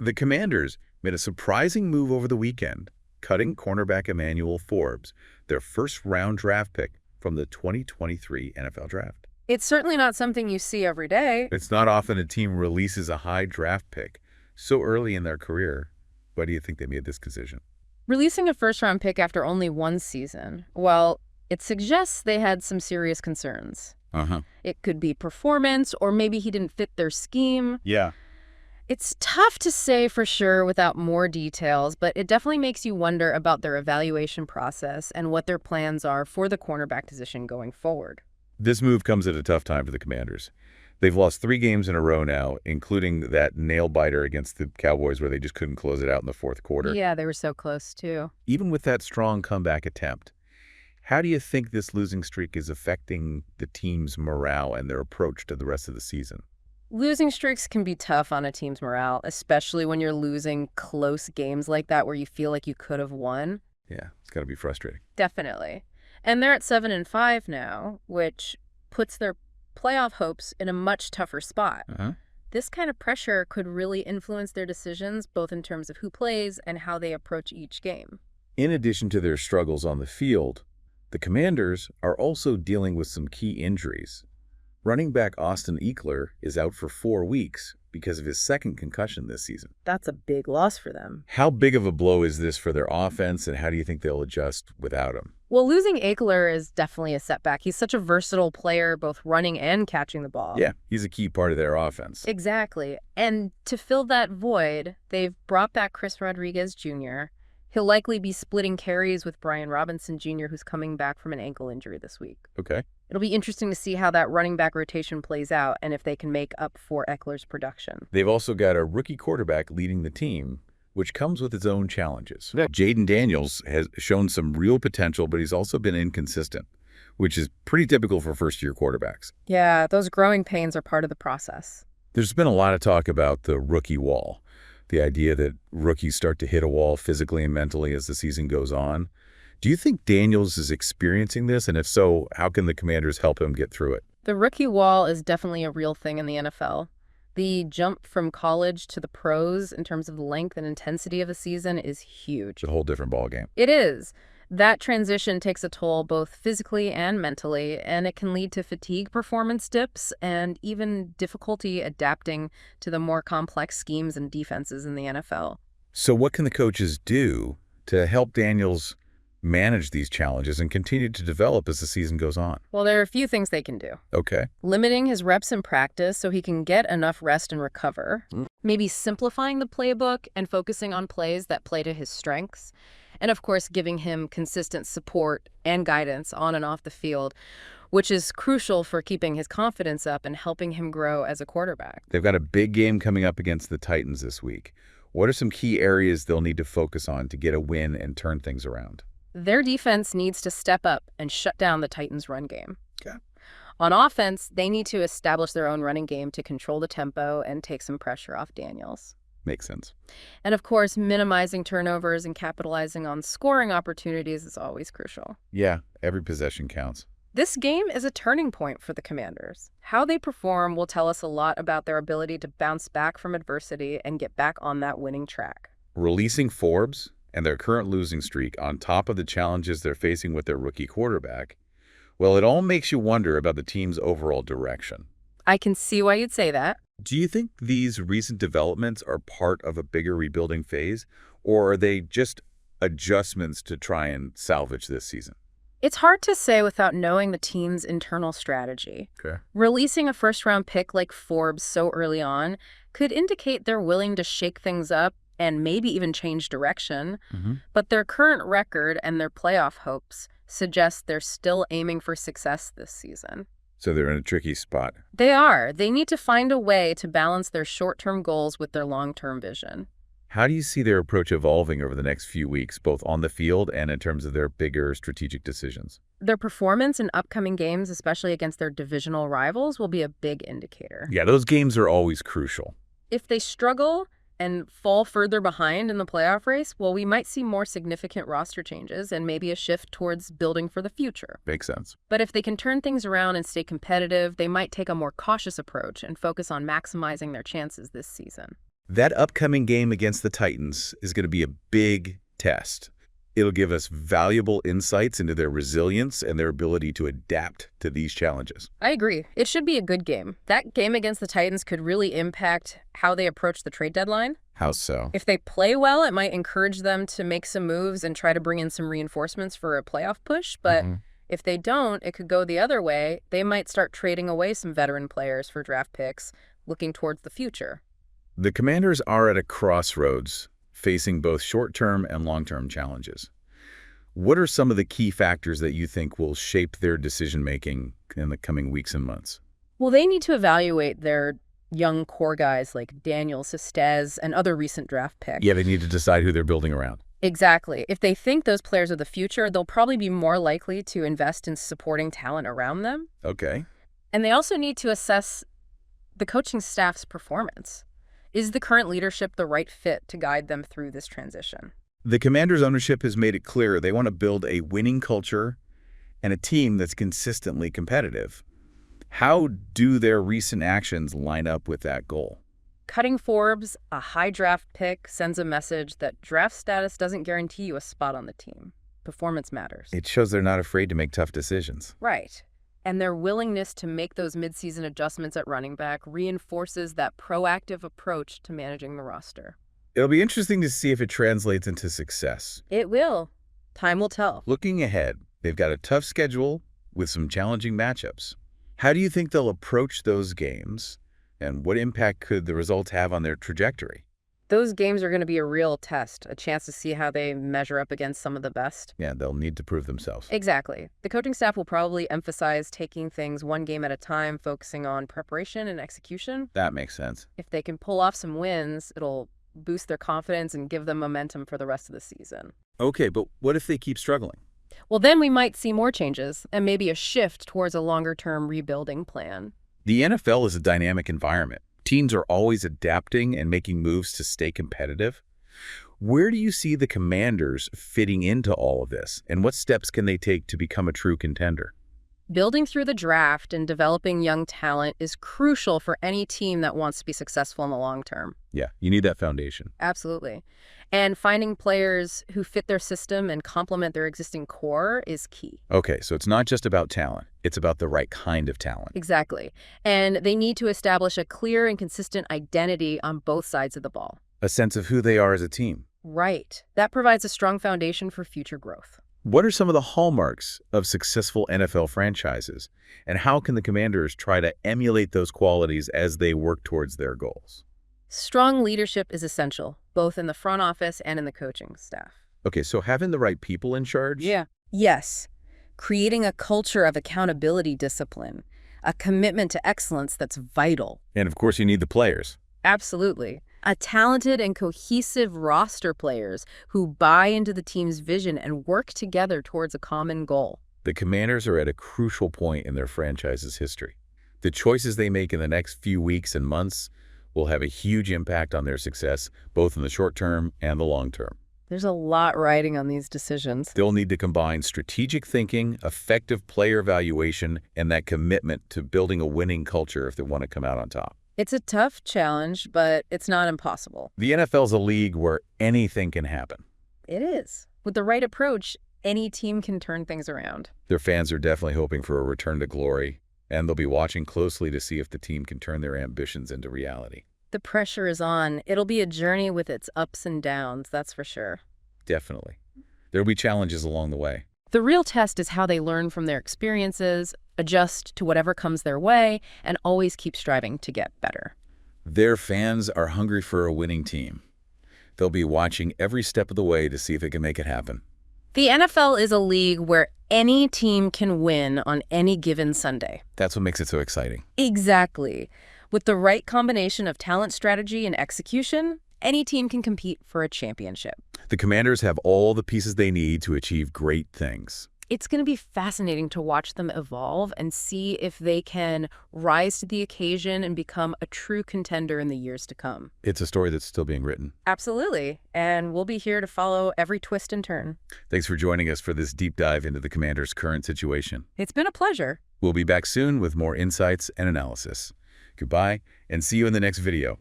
The Commanders made a surprising move over the weekend, cutting cornerback Emmanuel Forbes, their first-round draft pick from the 2023 NFL Draft. It's certainly not something you see every day. It's not often a team releases a high draft pick so early in their career. Why do you think they made this decision? Releasing a first-round pick after only one season, well, it suggests they had some serious concerns. It could be performance, or maybe he didn't fit their scheme. Yeah. It's tough to say for sure without more details, but it definitely makes you wonder about their evaluation process and what their plans are for the cornerback position going forward. This move comes at a tough time for the Commanders. They've lost 3 games in a row now, including that nail-biter against the Cowboys where they just couldn't close it out in the fourth quarter. Yeah, they were so close, too. Even with that strong comeback attempt, how do you think this losing streak is affecting the team's morale and their approach to the rest of the season? Losing streaks can be tough on a team's morale, especially when you're losing close games like that where you feel like you could have won. Yeah, it's got to be frustrating. Definitely. And they're at 7-5 now, which puts their playoff hopes in a much tougher spot. This kind of pressure could really influence their decisions, both in terms of who plays and how they approach each game. In addition to their struggles on the field, the Commanders are also dealing with some key injuries. Running back Austin Ekeler is out for 4 weeks because of his second concussion this season. That's a big loss for them. How big of a blow is this for their offense, and how do you think they'll adjust without him? Well, losing Ekeler is definitely a setback. He's such a versatile player, both running and catching the ball. Yeah, he's a key part of their offense. Exactly. And to fill that void, they've brought back Chris Rodriguez Jr. He'll likely be splitting carries with Brian Robinson Jr., who's coming back from an ankle injury this week. Okay. It'll be interesting to see how that running back rotation plays out and if they can make up for Ekeler's production. They've also got a rookie quarterback leading the team, which comes with its own challenges. Jaden Daniels has shown some real potential, but he's also been inconsistent, which is pretty typical for first-year quarterbacks. Yeah, those growing pains are part of the process. There's been a lot of talk about the rookie wall, the idea that rookies start to hit a wall physically and mentally as the season goes on. Do you think Daniels is experiencing this? And if so, how can the Commanders help him get through it? The rookie wall is definitely a real thing in the NFL. The jump from college to the pros in terms of the length and intensity of a season is huge. It's a whole different ballgame. It is. That transition takes a toll both physically and mentally, and it can lead to fatigue, performance dips, and even difficulty adapting to the more complex schemes and defenses in the NFL. So what can the coaches do to help Daniels manage these challenges and continue to develop as the season goes on? Well, there are a few things they can do. Okay. Limiting his reps in practice so he can get enough rest and recover. Maybe simplifying the playbook and focusing on plays that play to his strengths. And of course, giving him consistent support and guidance on and off the field, which is crucial for keeping his confidence up and helping him grow as a quarterback. They've got a big game coming up against the Titans this week. What are some key areas they'll need to focus on to get a win and turn things around? Their defense needs to step up and shut down the Titans' run game. Okay. On offense, they need to establish their own running game to control the tempo and take some pressure off Daniels. Makes sense. And of course, minimizing turnovers and capitalizing on scoring opportunities is always crucial. Yeah, every possession counts. This game is a turning point for the Commanders. How they perform will tell us a lot about their ability to bounce back from adversity and get back on that winning track. Releasing Forbes and their current losing streak on top of the challenges they're facing with their rookie quarterback, well, it all makes you wonder about the team's overall direction. I can see why you'd say that. Do you think these recent developments are part of a bigger rebuilding phase, or are they just adjustments to try and salvage this season? It's hard to say without knowing the team's internal strategy. Okay. Releasing a first-round pick like Forbes so early on could indicate they're willing to shake things up and maybe even change direction. But their current record and their playoff hopes suggest they're still aiming for success this season. So they're in a tricky spot. They are. They need to find a way to balance their short-term goals with their long-term vision. How do you see their approach evolving over the next few weeks, both on the field and in terms of their bigger strategic decisions? Their performance in upcoming games, especially against their divisional rivals, will be a big indicator. Yeah, those games are always crucial. If they struggle and fall further behind in the playoff race, well, we might see more significant roster changes and maybe a shift towards building for the future. Makes sense. But if they can turn things around and stay competitive, they might take a more cautious approach and focus on maximizing their chances this season. That upcoming game against the Titans is going to be a big test. It'll give us valuable insights into their resilience and their ability to adapt to these challenges. I agree. It should be a good game. That game against the Titans could really impact how they approach the trade deadline. How so? If they play well, it might encourage them to make some moves and try to bring in some reinforcements for a playoff push. But if they don't, it could go the other way. They might start trading away some veteran players for draft picks, looking towards the future. The Commanders are at a crossroads, facing both short-term and long-term challenges. What are some of the key factors that you think will shape their decision-making in the coming weeks and months? Well, they need to evaluate their young core guys like Daniel, Sistez, and other recent draft picks. Yeah, they need to decide who they're building around. Exactly. If they think those players are the future, they'll probably be more likely to invest in supporting talent around them. Okay. And they also need to assess the coaching staff's performance. Is the current leadership the right fit to guide them through this transition? The Commanders' ownership has made it clear they want to build a winning culture and a team that's consistently competitive. How do their recent actions line up with that goal? Cutting Forbes, a high draft pick, sends a message that draft status doesn't guarantee you a spot on the team. Performance matters. It shows they're not afraid to make tough decisions. Right. And their willingness to make those midseason adjustments at running back reinforces that proactive approach to managing the roster. It'll be interesting to see if it translates into success. It will. Time will tell. Looking ahead, they've got a tough schedule with some challenging matchups. How do you think they'll approach those games, and what impact could the results have on their trajectory? Those games are going to be a real test, a chance to see how they measure up against some of the best. Yeah, they'll need to prove themselves. Exactly. The coaching staff will probably emphasize taking things one game at a time, focusing on preparation and execution. That makes sense. If they can pull off some wins, it'll boost their confidence and give them momentum for the rest of the season. Okay, but what if they keep struggling? Well, then we might see more changes and maybe a shift towards a longer-term rebuilding plan. The NFL is a dynamic environment. Teams are always adapting and making moves to stay competitive. Where do you see the Commanders fitting into all of this, and what steps can they take to become a true contender? Building through the draft and developing young talent is crucial for any team that wants to be successful in the long term. Yeah, you need that foundation. Absolutely. And finding players who fit their system and complement their existing core is key. Okay, so it's not just about talent. It's about the right kind of talent. Exactly. And they need to establish a clear and consistent identity on both sides of the ball. A sense of who they are as a team. Right. That provides a strong foundation for future growth. What are some of the hallmarks of successful NFL franchises, and how can the Commanders try to emulate those qualities as they work towards their goals? Strong leadership is essential, both in the front office and in the coaching staff. Okay, so having the right people in charge? Yeah. Yes. Creating a culture of accountability discipline, a commitment to excellence that's vital. And of course you need the players. Absolutely. A talented and cohesive roster players who buy into the team's vision and work together towards a common goal. The Commanders are at a crucial point in their franchise's history. The choices they make in the next few weeks and months will have a huge impact on their success, both in the short term and the long term. There's a lot riding on these decisions. They'll need to combine strategic thinking, effective player evaluation, and that commitment to building a winning culture if they want to come out on top. It's a tough challenge, but it's not impossible. The NFL is a league where anything can happen. It is. With the right approach, any team can turn things around. Their fans are definitely hoping for a return to glory, and they'll be watching closely to see if the team can turn their ambitions into reality. The pressure is on. It'll be a journey with its ups and downs, that's for sure. Definitely. There'll be challenges along the way. The real test is how they learn from their experiences, adjust to whatever comes their way, and always keep striving to get better. Their fans are hungry for a winning team. They'll be watching every step of the way to see if they can make it happen. The NFL is a league where any team can win on any given Sunday. That's what makes it so exciting. Exactly. With the right combination of talent, strategy, and execution, any team can compete for a championship. The Commanders have all the pieces they need to achieve great things. It's going to be fascinating to watch them evolve and see if they can rise to the occasion and become a true contender in the years to come. It's a story that's still being written. Absolutely. And we'll be here to follow every twist and turn. Thanks for joining us for this deep dive into the Commanders' current situation. It's been a pleasure. We'll be back soon with more insights and analysis. Goodbye, and see you in the next video.